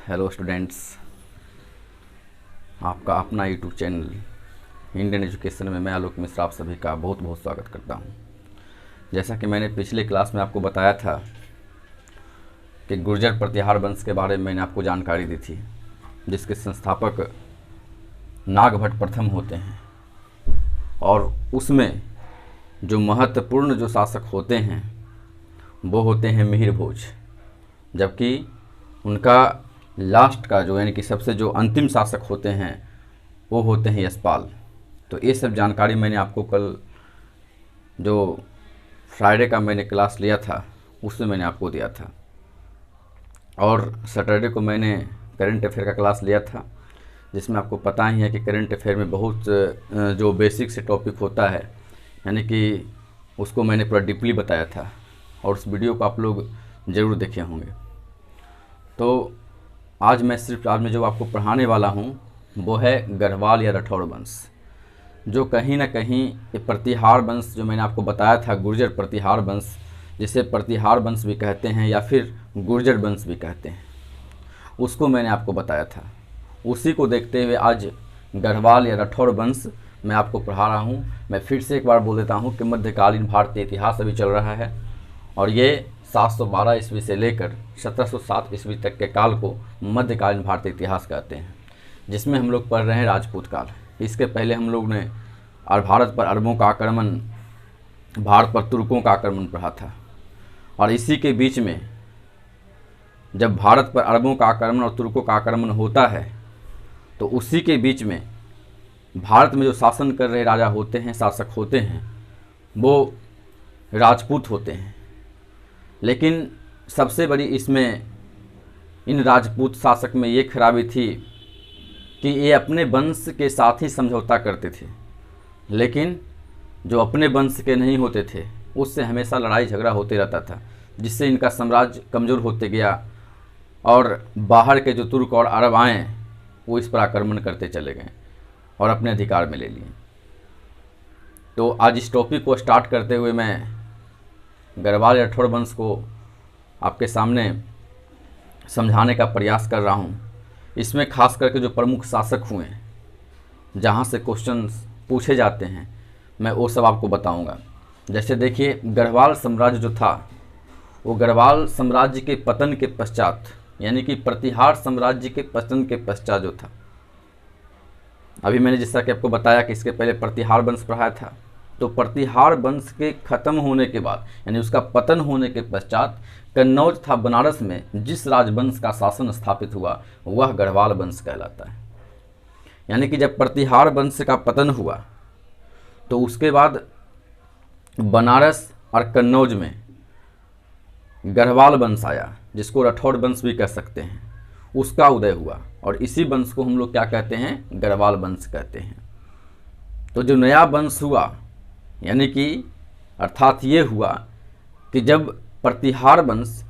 Hello students, आपका अपना YouTube channel Indian education में मैं आलोक मिश्रा आप सभी का बहुत बहुत स्वागत करता हूं। जैसा कि मैंने पिछले क्लास में आपको बताया था कि गुर्जर प्रतिहार वंश के बारे में मैंने आपको जानकारी दी थी, जिसके संस्थापक नागभट्ट प्रथम होते हैं और उसमें जो महत्वपूर्ण जो शासक होते हैं वो होते हैं मिहिर भोज, जबकि उनका लास्ट का जो यानी कि सबसे जो अंतिम शासक होते हैं वो होते हैं यशपाल। तो ये सब जानकारी मैंने आपको कल जो फ्राइडे का मैंने क्लास लिया था उसमें मैंने आपको दिया था, और सैटरडे को मैंने करंट अफेयर का क्लास लिया था, जिसमें आपको पता ही है कि करंट अफेयर में बहुत जो बेसिक से टॉपिक होता है यानी कि उसको मैंने पूरा डीपली बताया था, और उस वीडियो को आप लोग ज़रूर देखे होंगे। तो आज मैं जो आपको पढ़ाने वाला हूँ वो है गढ़वाल या राठौड़ वंश, जो कहीं ना कहीं ये प्रतिहार वंश जो मैंने आपको बताया था, गुर्जर प्रतिहार वंश, जिसे प्रतिहार वंश भी कहते हैं या फिर गुर्जर वंश भी कहते हैं, उसको मैंने आपको बताया था। उसी को देखते हुए आज गढ़वाल या राठौड़ वंश मैं आपको पढ़ा रहा हूँ। मैं फिर से एक बार बोल देता हूँ कि मध्यकालीन भारतीय इतिहास अभी चल रहा है और ये 712 ईस्वी से लेकर 1707 ईस्वी तक के काल को मध्यकालीन भारतीय इतिहास कहते हैं, जिसमें हम लोग पढ़ रहे हैं राजपूत काल। इसके पहले हम लोग ने भारत पर अरबों का आक्रमण, भारत पर तुर्कों का आक्रमण पढ़ा था, और इसी के बीच में जब भारत पर अरबों का आक्रमण और तुर्कों का आक्रमण होता है तो उसी के बीच में भारत में जो शासन कर रहे राजा होते हैं, शासक होते हैं, वो राजपूत होते हैं। लेकिन सबसे बड़ी इसमें इन राजपूत शासक में ये खराबी थी कि ये अपने वंश के साथ ही समझौता करते थे, लेकिन जो अपने वंश के नहीं होते थे उससे हमेशा लड़ाई झगड़ा होते रहता था, जिससे इनका साम्राज्य कमज़ोर होते गया और बाहर के जो तुर्क और अरब आए वो इस पर आक्रमण करते चले गए और अपने अधिकार में ले लिए। तो आज इस टॉपिक को स्टार्ट करते हुए मैं गढ़वाल या राठौड़ वंश को आपके सामने समझाने का प्रयास कर रहा हूँ। इसमें खास करके जो प्रमुख शासक हुए, जहाँ से क्वेश्चंस पूछे जाते हैं, मैं वो सब आपको बताऊँगा। जैसे देखिए, गढ़वाल साम्राज्य जो था वो गढ़वाल साम्राज्य के पतन के पश्चात, यानी कि प्रतिहार साम्राज्य के पतन के पश्चात जो था, अभी मैंने जैसा कि आपको बताया कि इसके पहले प्रतिहार वंश पढ़ाया था, तो प्रतिहार वंश के ख़त्म होने के बाद यानी उसका पतन होने के पश्चात कन्नौज था बनारस में जिस राजवंश का शासन स्थापित हुआ वह गढ़वाल वंश कहलाता है। यानी कि जब प्रतिहार वंश का पतन हुआ तो उसके बाद बनारस और कन्नौज में गढ़वाल वंश आया, जिसको राठौड़ वंश भी कह सकते हैं, उसका उदय हुआ, और इसी वंश को हम लोग क्या कहते हैं, गढ़वाल वंश कहते हैं। तो जो नया वंश हुआ, यानी कि अर्थात ये हुआ कि जब प्रतिहार वंश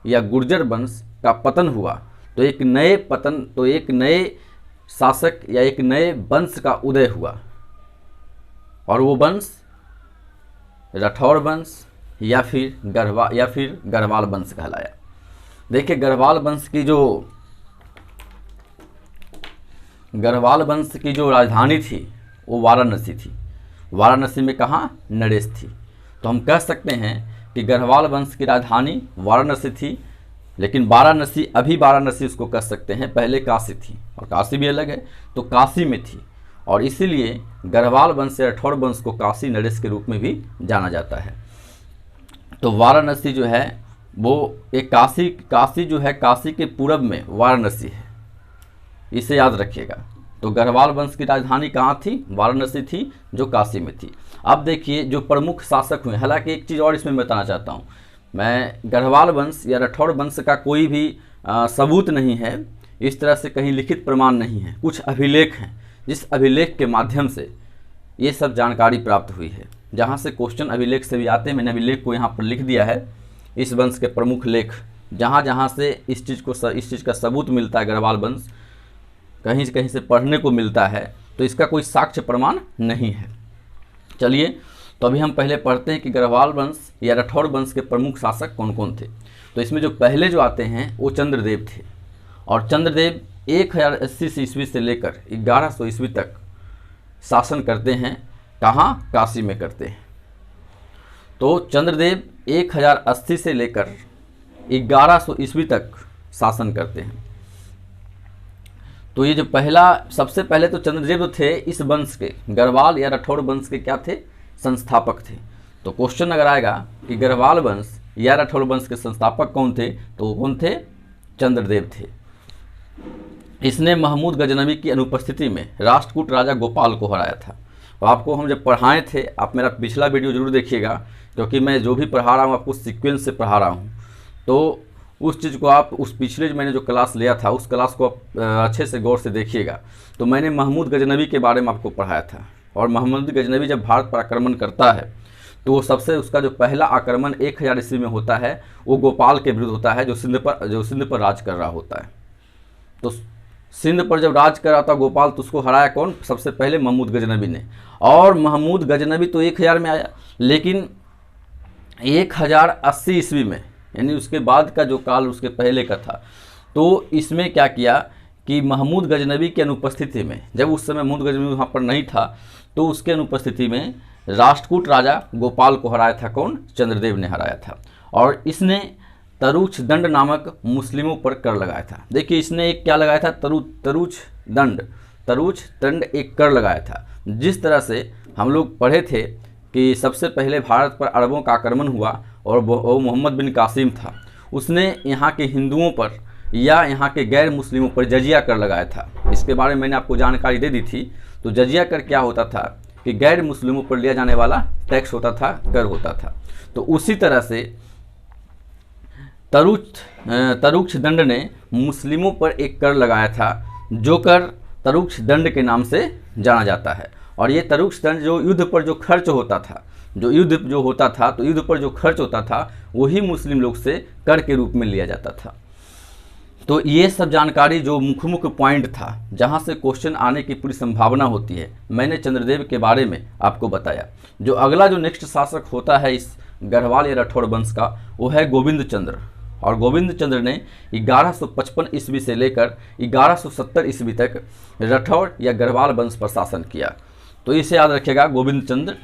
या गुर्जर वंश का पतन हुआ तो एक नए शासक या एक नए वंश का उदय हुआ, और वो वंश राठौड़ वंश या फिर गढ़वाल वंश कहलाया। देखिए, गढ़वाल वंश की जो राजधानी थी वो वाराणसी थी। वाराणसी में कहाँ, नरेश थी। तो हम कह सकते हैं कि गढ़वाल वंश की राजधानी वाराणसी थी, लेकिन वाराणसी उसको कह सकते हैं, पहले काशी थी, और काशी भी अलग है, तो काशी में थी, और इसीलिए गढ़वाल वंश से राठौड़ वंश को काशी नरेश के रूप में भी जाना जाता है। तो वाराणसी जो है वो एक काशी जो है, काशी के पूरब में वाराणसी है, इसे याद रखिएगा। तो गढ़वाल वंश की राजधानी कहाँ थी, वाराणसी थी, जो काशी में थी। अब देखिए, जो प्रमुख शासक हुए, हालांकि एक चीज़ और इसमें बताना चाहता हूँ मैं, गढ़वाल वंश या राठौड़ वंश का कोई भी सबूत नहीं है, इस तरह से कहीं लिखित प्रमाण नहीं है, कुछ अभिलेख हैं, जिस अभिलेख के माध्यम से ये सब जानकारी प्राप्त हुई है। जहाँ से क्वेश्चन अभिलेख से भी आते हैं, मैंने अभिलेख को यहाँ पर लिख दिया है, इस वंश के प्रमुख लेख, जहाँ से इस चीज़ का सबूत मिलता है, गढ़वाल वंश कहीं से पढ़ने को मिलता है, तो इसका कोई साक्ष्य प्रमाण नहीं है। चलिए, तो अभी हम पहले पढ़ते हैं कि गढ़वाल वंश या राठौड़ वंश के प्रमुख शासक कौन कौन थे। तो इसमें जो पहले जो आते हैं वो चंद्रदेव थे, और चंद्रदेव 1080 ईस्वी से लेकर 1100 ईस्वी तक शासन करते हैं। कहाँ? काशी में करते हैं। तो चंद्रदेव 1080 से लेकर 1100 ईस्वी तक शासन करते हैं। तो ये जो सबसे पहले तो चंद्रदेव थे इस वंश के, गढ़वाल या राठौड़ वंश के क्या थे? संस्थापक थे। तो क्वेश्चन अगर आएगा कि गढ़वाल वंश या राठौड़ वंश के संस्थापक कौन थे, तो कौन थे? चंद्रदेव थे। इसने महमूद गजनवी की अनुपस्थिति में राष्ट्रकूट राजा गोपाल को हराया था। तो आपको हम जब पढ़ाए थे, आप मेरा पिछला वीडियो जरूर देखिएगा, क्योंकि मैं जो भी पढ़ा रहा हूँ आपको सीक्वेंस से पढ़ा रहा हूँ। तो उस चीज़ को आप उस पिछले मैंने जो क्लास लिया था उस क्लास को आप अच्छे से गौर से देखिएगा। तो मैंने महमूद गजनवी के बारे में आपको पढ़ाया था। और महमूद गजनवी जब भारत पर आक्रमण करता है तो वो उसका जो पहला आक्रमण 1000 ईस्वी में होता है वो गोपाल के विरुद्ध होता है, जो सिंध पर राज कर रहा होता है। तो सिंध पर जब राज कर रहा था गोपाल, तो उसको हराया कौन? सबसे पहले महमूद गजनवी ने। और महमूद गजनवी तो 1000 में आया, लेकिन 1080 ईस्वी में, यानी उसके बाद का जो काल उसके पहले का था, तो इसमें क्या किया कि महमूद गजनवी की अनुपस्थिति में, जब उस समय महमूद गजनवी वहाँ पर नहीं था, तो उसके अनुपस्थिति में राष्ट्रकूट राजा गोपाल को हराया था। कौन? चंद्रदेव ने हराया था। और इसने तरुच दंड नामक मुस्लिमों पर कर लगाया था। देखिए इसने एक क्या लगाया था? तरुच दंड एक कर लगाया था। जिस तरह से हम लोग पढ़े थे कि सबसे पहले भारत पर अरबों का आक्रमण हुआ और वो मोहम्मद बिन कासिम था, उसने यहाँ के हिंदुओं पर या यहाँ के गैर मुस्लिमों पर जजिया कर लगाया था। इसके बारे में मैंने आपको जानकारी दे दी थी। तो जजिया कर क्या होता था कि गैर मुस्लिमों पर लिया जाने वाला टैक्स होता था, कर होता था। तो उसी तरह से तरुक्ष दंड ने मुस्लिमों पर एक कर लगाया था, जो कर तरुक्ष दंड के नाम से जाना जाता है। और ये तरुक्ष दंड जो युद्ध पर जो खर्च होता था, तो युद्ध पर जो खर्च होता था वही मुस्लिम लोग से कर के रूप में लिया जाता था। तो ये सब जानकारी जो मुख्य पॉइंट था, जहाँ से क्वेश्चन आने की पूरी संभावना होती है, मैंने चंद्रदेव के बारे में आपको बताया। जो अगला जो नेक्स्ट शासक होता है इस गढ़वाल या राठौड़ वंश का, वो है गोविंद चंद्र। और गोविंद चंद्र ने 1155 ईस्वी से लेकर 1170 ईस्वी तक राठौड़ या गढ़वाल वंश पर शासन किया। तो इसे याद रखिएगा, गोविंद चंद्र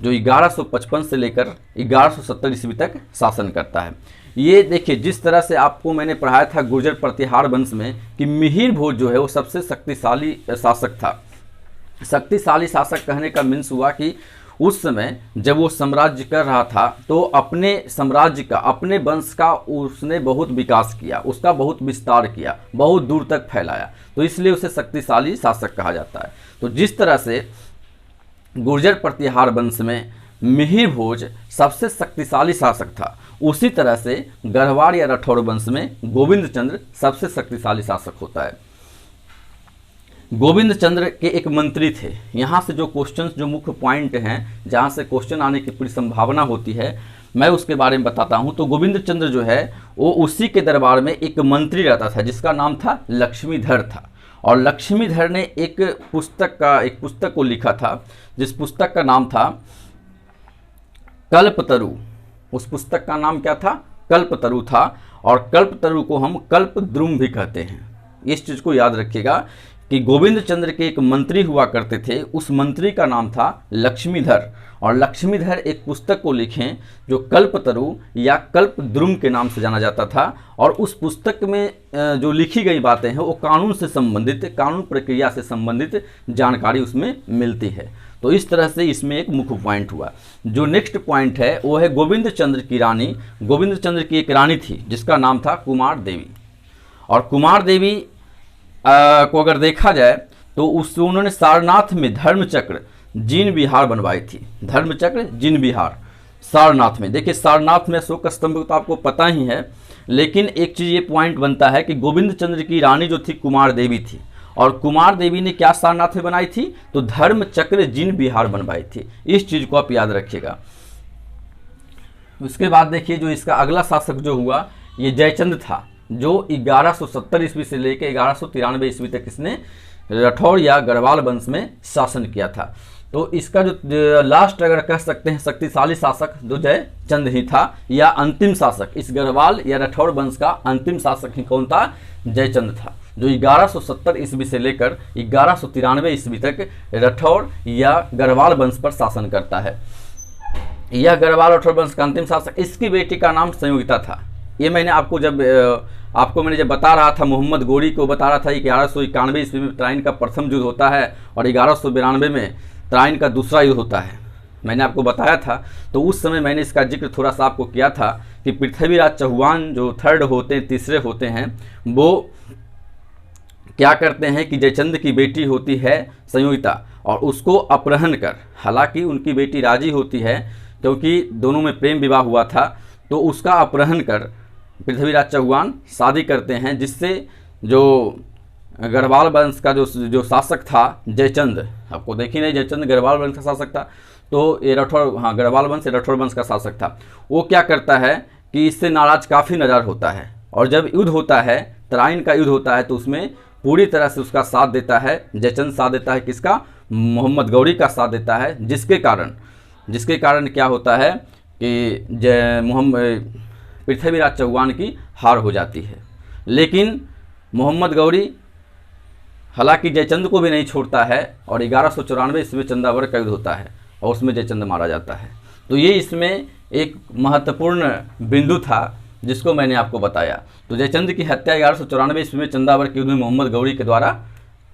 जो 1155 से लेकर 1170 ईस्वी तक शासन करता है। ये देखिए, जिस तरह से आपको मैंने पढ़ाया था गुर्जर प्रतिहार वंश में कि मिहिर भोज जो है वो सबसे शक्तिशाली शासक था। शक्तिशाली शासक कहने का मीन्स हुआ कि उस समय जब वो साम्राज्य कर रहा था तो अपने साम्राज्य का, अपने वंश का उसने बहुत विकास किया, उसका बहुत विस्तार किया, बहुत दूर तक फैलाया। तो इसलिए उसे शक्तिशाली शासक कहा जाता है। तो जिस तरह से गुर्जर प्रतिहार वंश में मिहिर भोज सबसे शक्तिशाली शासक था, उसी तरह से गढ़वाल या राठौड़ वंश में गोविंद चंद्र सबसे शक्तिशाली शासक होता है। गोविंद चंद्र के एक मंत्री थे। यहाँ से जो क्वेश्चंस, जो मुख्य पॉइंट हैं, जहाँ से क्वेश्चन आने की पूरी संभावना होती है, मैं उसके बारे में बताता हूँ। तो गोविंद चंद्र जो है वो उसी के दरबार में एक मंत्री रहता था जिसका नाम था लक्ष्मीधर था। और लक्ष्मीधर ने एक पुस्तक को लिखा था, जिस पुस्तक का नाम था कल्पतरु। उस पुस्तक का नाम क्या था? कल्पतरु था। और कल्पतरु को हम कल्पद्रुम भी कहते हैं। इस चीज़ को याद रखिएगा कि गोविंद चंद्र के एक मंत्री हुआ करते थे, उस मंत्री का नाम था लक्ष्मीधर। और लक्ष्मीधर एक पुस्तक को लिखें जो कल्पतरु या कल्पद्रुम के नाम से जाना जाता था। और उस पुस्तक में जो लिखी गई बातें हैं वो कानून से संबंधित, कानून प्रक्रिया से संबंधित जानकारी उसमें मिलती है। तो इस तरह से इसमें एक मुख्य पॉइंट हुआ। जो नेक्स्ट पॉइंट है वो है गोविंद चंद्र की रानी। गोविंद चंद्र की एक रानी थी जिसका नाम था कुमार देवी। और कुमार देवी को अगर देखा जाए तो उन्होंने सारनाथ में धर्मचक्र जिन विहार बनवाई थी। धर्मचक्र जिन विहार सारनाथ में। देखिए सारनाथ में अशोक स्तंभ तो आपको पता ही है, लेकिन एक चीज़ ये पॉइंट बनता है कि गोविंद चंद्र की रानी जो थी कुमार देवी थी। और कुमार देवी ने क्या सारनाथ में बनाई थी? तो धर्मचक्र जिन विहार बनवाई थी। इस चीज़ को आप याद रखिएगा। उसके बाद देखिए जो इसका अगला शासक जो हुआ ये जयचंद था, जो 1170 ईस्वी से लेकर 1193 ईस्वी तक इसने राठौड़ या गढ़वाल वंश में शासन किया था। तो इसका जो लास्ट अगर कह सकते हैं शक्तिशाली शासक जो जयचंद ही था, या अंतिम शासक इस गढ़वाल या राठौर वंश का अंतिम शासक ही कौन था? जयचंद था, जो 1170 ईस्वी से लेकर 1193 ईस्वी तक राठौर या गढ़वाल वंश पर शासन करता है। यह गढ़वाल राठौर वंश का अंतिम शासक, इसकी बेटी का नाम संयोगिता था। ये मैंने आपको जब बता रहा था, मोहम्मद गौरी को बता रहा था 1191 ईस्वी में तराइन का प्रथम युद्ध होता है और 1192 में तराइन का दूसरा युद्ध होता है, मैंने आपको बताया था। तो उस समय मैंने इसका जिक्र थोड़ा सा आपको किया था कि पृथ्वीराज चौहान जो थर्ड होते हैं, तीसरे होते हैं, वो क्या करते हैं कि जयचंद की बेटी होती है संयोगिता और उसको अपहरण कर, हालांकि उनकी बेटी राजी होती है क्योंकि दोनों में प्रेम विवाह हुआ था, तो उसका अपहरण कर पृथ्वीराज चौहान शादी करते हैं, जिससे जो गढ़वाल वंश का जो शासक था जयचंद, आपको देखी नहीं, जयचंद गढ़वाल वंश का शासक था, तो ये गढ़वाल वंश राठौर वंश का शासक था। वो क्या करता है कि इससे नाराज काफ़ी नज़र होता है, और जब युद्ध होता है, तराइन का युद्ध होता है, तो उसमें पूरी तरह से उसका साथ देता है जयचंद, साथ देता है किसका? मोहम्मद गौरी का साथ देता है, जिसके कारण क्या होता है कि पृथ्वीराज चौहान की हार हो जाती है। लेकिन मोहम्मद गौरी हालांकि जयचंद को भी नहीं छोड़ता है और 1194 इसमें चंदावर का युद्ध होता है और उसमें जयचंद मारा जाता है। तो ये इसमें एक महत्वपूर्ण बिंदु था जिसको मैंने आपको बताया। तो जयचंद की हत्या 1194 ईस्वी में चंदावर के युद्ध में मोहम्मद गौरी के द्वारा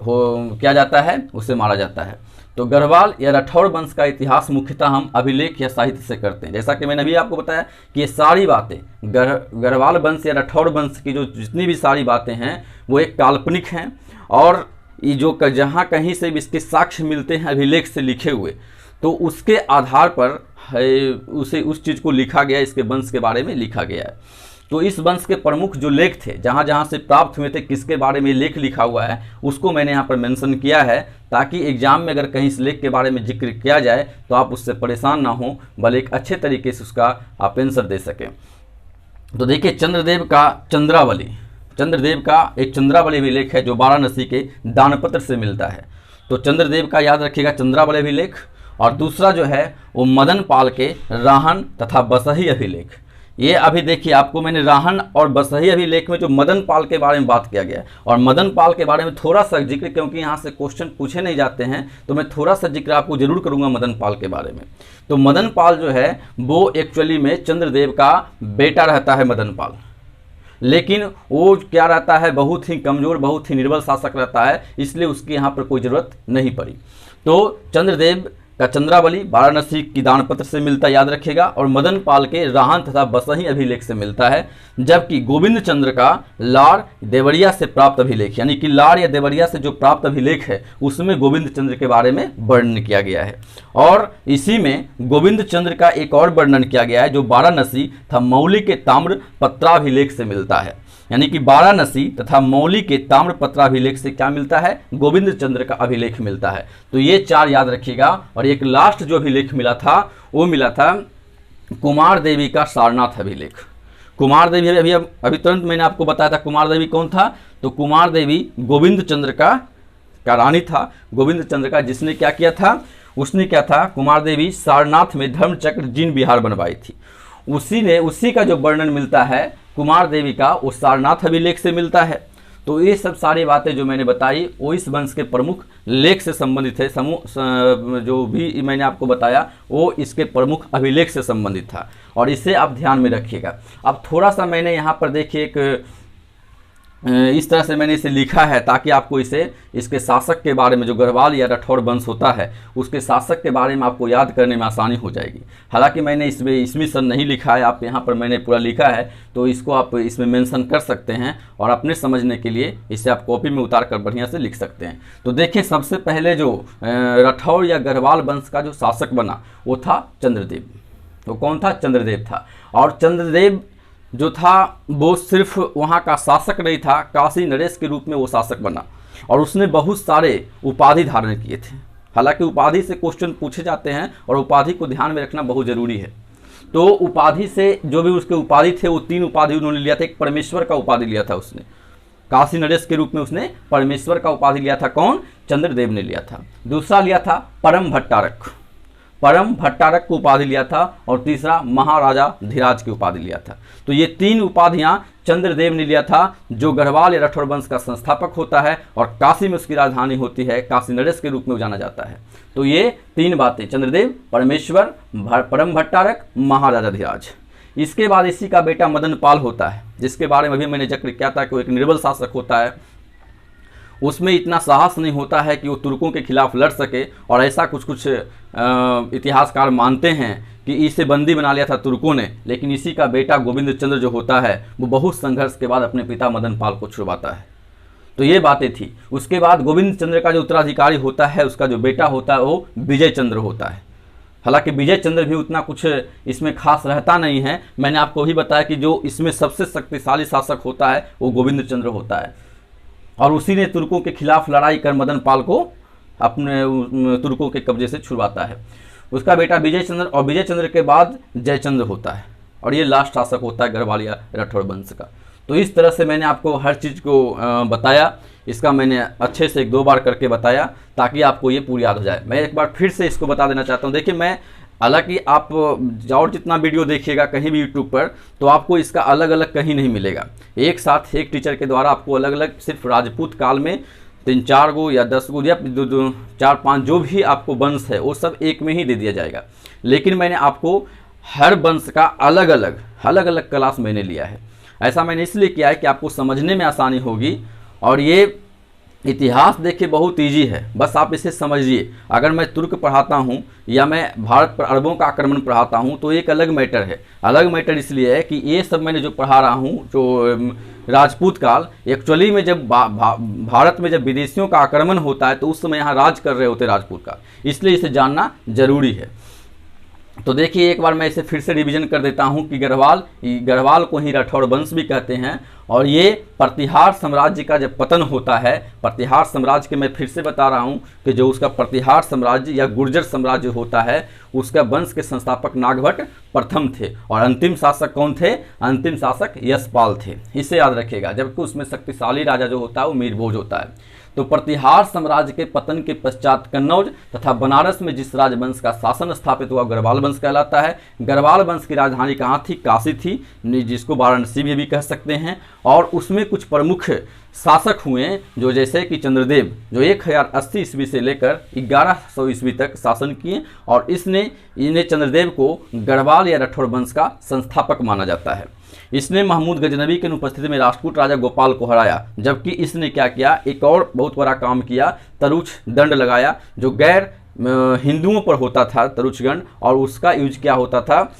किया जाता है, उसे मारा जाता है। तो गढ़वाल या राठौर वंश का इतिहास मुख्यतः हम अभिलेख या साहित्य से करते हैं। जैसा कि मैंने अभी आपको बताया कि ये सारी बातें गढ़वाल वंश या राठौर वंश की जो जितनी भी सारी बातें हैं वो एक काल्पनिक हैं, और ये जो जहाँ कहीं से भी इसके साक्ष्य मिलते हैं अभिलेख से लिखे हुए, तो उसके आधार पर उस चीज़ को लिखा गया, इसके वंश के बारे में लिखा गया है। तो इस वंश के प्रमुख जो लेख थे, जहाँ जहाँ से प्राप्त हुए थे, किसके बारे में लेख लिखा हुआ है, उसको मैंने यहाँ पर मेंशन किया है, ताकि एग्जाम में अगर कहीं इस लेख के बारे में जिक्र किया जाए तो आप उससे परेशान ना हो, बल्कि एक अच्छे तरीके से उसका आप आंसर दे सकें। तो देखिए, चंद्रदेव का एक चंद्रावली अभिलेख है जो वाराणसी के दानपत्र से मिलता है। तो चंद्रदेव का याद रखिएगा चंद्रावली अभिलेख, और दूसरा जो है वो मदन पाल के राहन तथा बसही अभिलेख। ये अभी देखिए, आपको मैंने राहन और बसही अभिलेख में जो मदन पाल के बारे में बात किया गया है, और मदन पाल के बारे में थोड़ा सा जिक्र, क्योंकि यहाँ से क्वेश्चन पूछे नहीं जाते हैं, तो मैं थोड़ा सा जिक्र आपको जरूर करूँगा मदन पाल के बारे में। तो मदन पाल जो है वो एक्चुअली में चंद्रदेव का बेटा रहता है मदन पाल, लेकिन वो क्या रहता है, बहुत ही कमज़ोर, बहुत ही निर्बल शासक रहता है, इसलिए उसकी यहाँ पर कोई ज़रूरत नहीं पड़ी। तो चंद्रदेव का चंद्रावली वाराणसी की दानपत्र से मिलता है, याद रखिएगा, और मदन पाल के राहन तथा बसही अभिलेख से मिलता है। जबकि गोविंद चंद्र का लाड़ देवरिया से प्राप्त अभिलेख, यानी कि लाड़ या देवरिया से जो प्राप्त अभिलेख है उसमें गोविंद चंद्र के बारे में वर्णन किया गया है। और इसी में गोविंद चंद्र का एक और वर्णन किया गया है जो वाराणसी तथा मौली के ताम्र पत्राभिलेख से मिलता है, यानी कि वाराणसी तथा मौली के ताम्र पत्राभिलेख से क्या मिलता है, गोविंद चंद्र का अभिलेख मिलता है। तो ये चार याद रखिएगा। और एक लास्ट जो अभिलेख मिला था वो मिला था कुमार देवी का सारनाथ अभिलेख। कुमार देवी अभी तुरंत मैंने आपको बताया था कुमार देवी कौन था। तो कुमार देवी गोविंद चंद्र का रानी था, गोविंद चंद्र का, जिसने क्या किया था, उसने क्या था, कुमार देवी सारनाथ में धर्मचक्र जीन विहार बनवाई थी। उसी का जो वर्णन मिलता है कुमार देवी का, वो सारनाथ अभिलेख से मिलता है। तो ये सब सारी बातें जो मैंने बताई वो इस वंश के प्रमुख लेख से संबंधित है। जो भी मैंने आपको बताया वो इसके प्रमुख अभिलेख से संबंधित था, और इसे आप ध्यान में रखिएगा। अब थोड़ा सा मैंने यहाँ पर देखिए एक इस तरह से मैंने इसे लिखा है ताकि आपको इसके शासक के बारे में, जो गढ़वाल या राठौर वंश होता है उसके शासक के बारे में आपको याद करने में आसानी हो जाएगी। हालांकि मैंने इसमें ईस्वी सन नहीं लिखा है, आप यहाँ पर मैंने पूरा लिखा है, तो इसको आप इसमें मेंशन कर सकते हैं और अपने समझने के लिए इसे आप कॉपी में उतार कर बढ़िया से लिख सकते हैं। तो देखिए, सबसे पहले जो राठौर या गढ़वाल वंश का जो शासक बना वो था चंद्रदेव। तो कौन था, चंद्रदेव था। और चंद्रदेव जो था वो सिर्फ वहाँ का शासक नहीं था, काशी नरेश के रूप में वो शासक बना, और उसने बहुत सारे उपाधि धारण किए थे। हालांकि उपाधि से क्वेश्चन पूछे जाते हैं और उपाधि को ध्यान में रखना बहुत ज़रूरी है। तो उपाधि से जो भी उसके उपाधि थे वो 3 उपाधि उन्होंने लिया था। एक परमेश्वर का उपाधि लिया था उसने, काशी नरेश के रूप में उसने परमेश्वर का उपाधि लिया था। कौन, चंद्रदेव ने लिया था। दूसरा लिया था परम भट्टारक, परम भट्टारक को उपाधि लिया था। और तीसरा महाराजा धीराज की उपाधि लिया था। तो ये 3 उपाधियां चंद्रदेव ने लिया था, जो गढ़वाल या राठौर वंश का संस्थापक होता है और काशी में उसकी राजधानी होती है, काशी नरेश के रूप में जाना जाता है। तो ये 3 बातें, चंद्रदेव, परमेश्वर, परम भट्टारक, महाराजा धीराज। इसके बाद इसी का बेटा मदन पाल होता है, जिसके बारे में अभी मैंने जिक्र किया था कि वो एक निर्बल शासक होता है। उसमें इतना साहस नहीं होता है कि वो तुर्कों के खिलाफ लड़ सके, और ऐसा कुछ इतिहासकार मानते हैं कि इसे बंदी बना लिया था तुर्कों ने। लेकिन इसी का बेटा गोविंद चंद्र जो होता है वो बहुत संघर्ष के बाद अपने पिता मदन पाल को छुड़वाता है। तो ये बातें थी। उसके बाद गोविंद चंद्र का जो उत्तराधिकारी होता है, उसका जो बेटा होता है वो विजय चंद्र होता है। हालांकि विजय चंद्र भी उतना कुछ इसमें खास रहता नहीं है। मैंने आपको ही बताया कि जो इसमें सबसे शक्तिशाली शासक होता है वो गोविंद चंद्र होता है, और उसी ने तुर्कों के खिलाफ लड़ाई कर मदन पाल को अपने तुर्कों के कब्जे से छुड़वाता है। उसका बेटा विजय चंद्र, और विजय चंद्र के बाद जयचंद्र होता है, और ये लास्ट शासक होता है गढ़वाल या राठौर वंश का। तो इस तरह से मैंने आपको हर चीज़ को बताया। इसका मैंने अच्छे से 1-2 बार करके बताया ताकि आपको ये पूरी याद हो जाए। मैं एक बार फिर से इसको बता देना चाहता हूँ। देखिए, मैं हालांकि आप और जितना वीडियो देखिएगा कहीं भी यूट्यूब पर, तो आपको इसका अलग अलग कहीं नहीं मिलेगा। एक साथ एक टीचर के द्वारा आपको अलग अलग सिर्फ राजपूत काल में 3-4 गो या 10 गो या 4-5 जो भी आपको वंश है वो सब एक में ही दे दिया जाएगा। लेकिन मैंने आपको हर वंश का अलग अलग क्लास मैंने लिया है। ऐसा मैंने इसलिए किया है कि आपको समझने में आसानी होगी। और ये इतिहास देखिए बहुत इजी है, बस आप इसे समझिए। अगर मैं तुर्क पढ़ाता हूँ या मैं भारत पर अरबों का आक्रमण पढ़ाता हूँ तो एक अलग मैटर है। अलग मैटर इसलिए है कि ये सब मैंने जो पढ़ा रहा हूँ, जो राजपूत काल, एक्चुअली में जब भारत में जब विदेशियों का आक्रमण होता है तो उस समय यहाँ राज कर रहे होते राजपूत काल, इसलिए इसे जानना जरूरी है। तो देखिए, एक बार मैं इसे फिर से रिवीजन कर देता हूँ कि गढ़वाल को ही राठौर वंश भी कहते हैं। और ये प्रतिहार साम्राज्य का जब पतन होता है, प्रतिहार साम्राज्य के मैं फिर से बता रहा हूँ कि जो उसका प्रतिहार साम्राज्य या गुर्जर साम्राज्य होता है, उसका वंश के संस्थापक नागभट्ट प्रथम थे। और अंतिम शासक कौन थे? अंतिम शासक यशपाल थे। इसे याद रखिएगा। जबकि उसमें शक्तिशाली राजा जो होता है वो मीरभोज होता है। तो प्रतिहार साम्राज्य के पतन के पश्चात कन्नौज तथा बनारस में जिस राजवंश का शासन स्थापित हुआ गढ़वाल वंश कहलाता है। गढ़वाल वंश की राजधानी कहाँ थी? काशी थी, जिसको वाराणसी भी कह सकते हैं। और उसमें कुछ प्रमुख शासक हुए जो जैसे कि चंद्रदेव, जो 1080 ईस्वी से लेकर 1100 ईस्वी तक शासन किए। और इन्हें चंद्रदेव को गढ़वाल या राठौर वंश का संस्थापक माना जाता है। इसने महमूद गजनवी के अनुपस्थिति में राष्ट्रकूट राजा गोपाल को हराया। जबकि इसने क्या किया? एक और बहुत बड़ा काम किया, तरुच दंड लगाया जो गैर हिंदुओं पर होता था, तरुच दंड। और उसका यूज क्या होता था?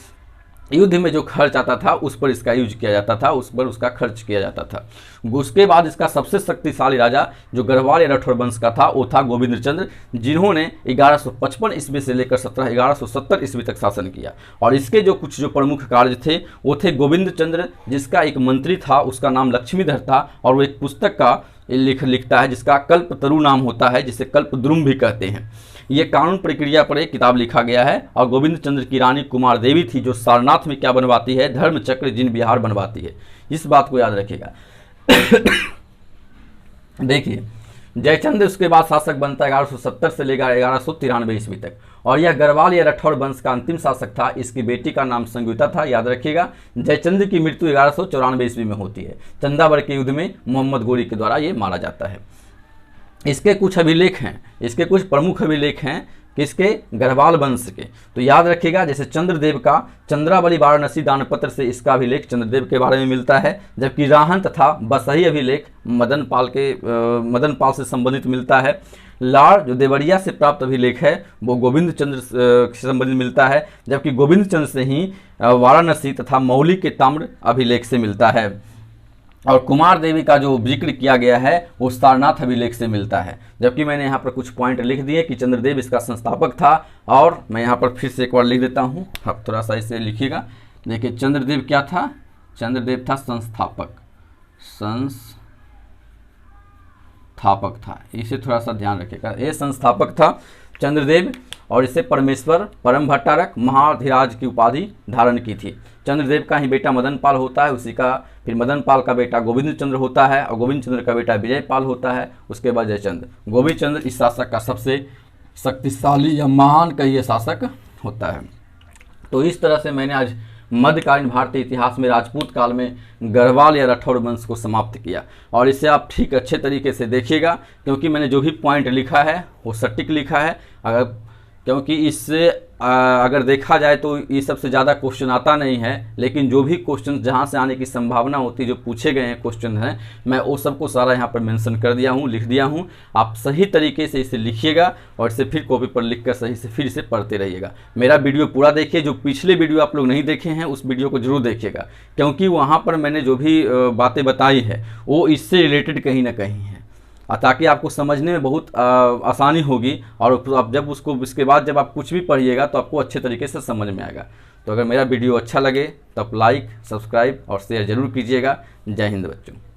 युद्ध में जो खर्च आता था उस पर इसका यूज किया जाता था, उस पर उसका खर्च किया जाता था। उसके बाद इसका सबसे शक्तिशाली राजा जो गढ़वाल या राठौर वंश का था वो था गोविंद चंद्र, जिन्होंने 1155 ईस्वी से लेकर 1170 ईस्वी तक शासन किया। और इसके जो प्रमुख कार्य थे वो थे गोविंद चंद्र, जिसका एक मंत्री था, उसका नाम लक्ष्मीधर था। और वो एक पुस्तक का लिखता है जिसका कल्पतरु नाम होता है, जिसे कल्पद्रुम भी कहते हैं। ये कानून प्रक्रिया पर एक किताब लिखा गया है। और गोविंद चंद्र की रानी कुमार देवी थी जो सारनाथ में क्या बनवाती है? धर्म चक्र जिन विहार बनवाती है। इस बात को याद रखिएगा। देखिए, जयचंद्र उसके बाद शासक बनता है 1170 से लेकर 1193 ईस्वी तक। और यह गढ़वाल या राठौर वंश का अंतिम शासक था। इसकी बेटी का नाम संगीता था, याद रखिएगा। जयचंद्र की मृत्यु 1194 ईस्वी में होती है। चंदावर के युद्ध में मोहम्मद गोरी के द्वारा ये मारा जाता है। इसके कुछ अभिलेख हैं, इसके कुछ प्रमुख अभिलेख हैं किसके? गढ़वाल वंश के। तो याद रखिएगा, जैसे चंद्रदेव का चंद्रावली वाराणसी दानपत्र से इसका अभिलेख चंद्रदेव के बारे में मिलता है। जबकि राहन तथा बसही अभिलेख मदन पाल से संबंधित मिलता है। लाड़ जो देवरिया से प्राप्त अभिलेख है वो गोविंद चंद्र से संबंधित मिलता है। जबकि गोविंद चंद्र से ही वाराणसी तथा मौली के ताम्र अभिलेख से मिलता है। और कुमार देवी का जो जिक्र किया गया है वो सारनाथ अभिलेख से मिलता है। जबकि मैंने यहाँ पर कुछ पॉइंट लिख दिए कि चंद्रदेव इसका संस्थापक था। और मैं यहाँ पर फिर से एक बार लिख देता हूँ, आप थोड़ा सा इसे लिखिएगा। देखिए, चंद्रदेव क्या था? चंद्रदेव था संस्थापक था। इसे थोड़ा सा ध्यान रखिएगा, ये संस्थापक था चंद्रदेव। और इससे परमेश्वर परम भट्टारक महाधिराज की उपाधि धारण की थी। चंद्रदेव का ही बेटा मदन पाल होता है, उसी का फिर मदन पाल का बेटा गोविंद चंद्र होता है और गोविंद चंद्र का बेटा विजय पाल होता है, उसके बाद जयचंद्र। गोविंद चंद्र इस शासक का सबसे शक्तिशाली या महान कहिए शासक होता है। तो इस तरह से मैंने आज मध्यकालीन भारतीय इतिहास में राजपूत काल में गढ़वाल या राठौड़ वंश को समाप्त किया। और इसे आप ठीक अच्छे तरीके से देखिएगा, क्योंकि मैंने जो भी पॉइंट लिखा है वो सटीक लिखा है। क्योंकि इससे अगर देखा जाए तो ये सबसे ज़्यादा क्वेश्चन आता नहीं है, लेकिन जो भी क्वेश्चन जहाँ से आने की संभावना होती है, जो पूछे गए हैं क्वेश्चन हैं, मैं वो सबको सारा यहाँ पर मेंशन कर दिया हूँ, लिख दिया हूँ। आप सही तरीके से इसे लिखिएगा और इसे फिर कॉपी पर लिखकर सही से फिर इसे पढ़ते रहिएगा। मेरा वीडियो पूरा देखिए, जो पिछले वीडियो आप लोग नहीं देखे हैं उस वीडियो को जरूर देखिएगा, क्योंकि वहाँ पर मैंने जो भी बातें बताई है वो इससे रिलेटेड कहीं ना कहीं है, ताकि आपको समझने में बहुत आसानी होगी। और आप जब उसको इसके बाद जब आप कुछ भी पढ़िएगा तो आपको अच्छे तरीके से समझ में आएगा। तो अगर मेरा वीडियो अच्छा लगे तो आप लाइक, सब्सक्राइब और शेयर जरूर कीजिएगा। जय हिंद बच्चों।